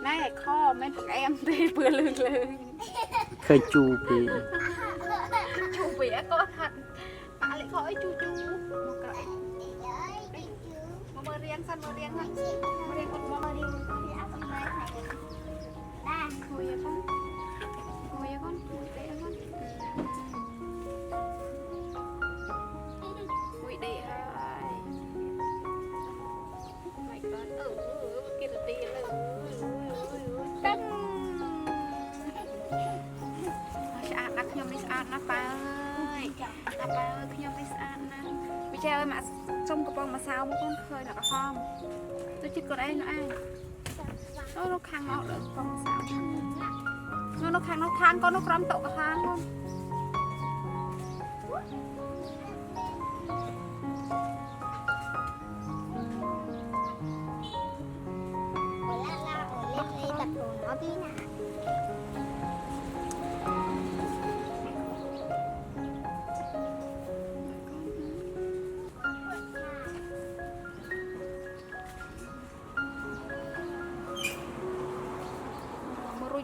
nè kho men phục em thì vừa lưng khơi chu bị chu vía có thật bà lại khỏi chu một cái mà riêng sân mà riêng con ngồi vậy con ngồi vậy con để con ngồi để mày con kia là tiền rồi căng sạch nát nhom đi sạch nát ba ơi nhom đi sạch nát bây giờ mà trong cái bông mà sao mà con khơi là có không tôi chỉ có đây nữa anh nó khang nó được con sao nó khang con nó cắm tổ cả khang luôn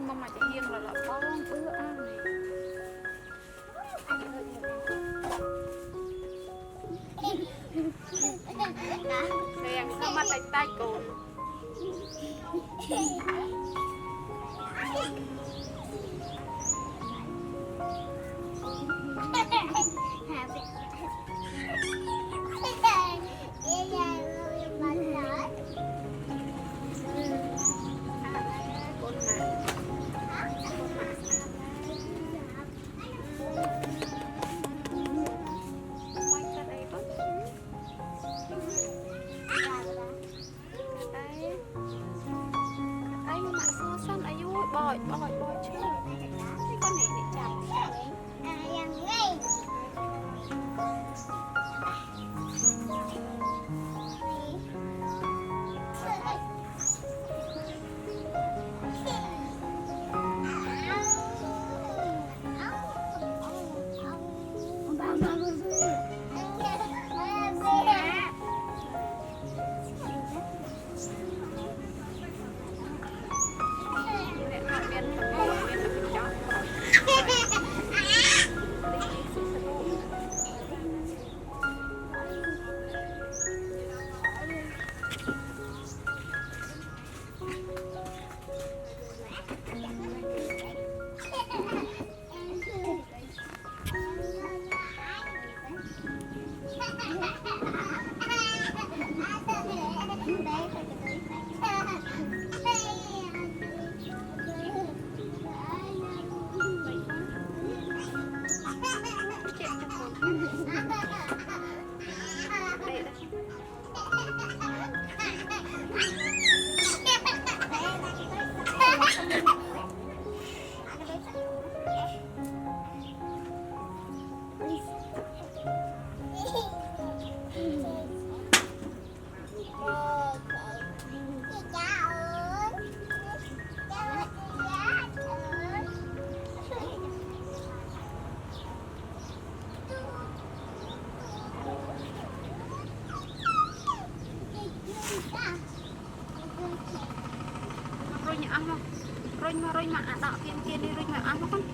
mong mà chị Hiên là con bữa ăn này đèn sao mắt tay cồn bòi chứ cái con này để chặt rồi mà ăn không rồi mà ăn đó kia đi rồi mà ăn không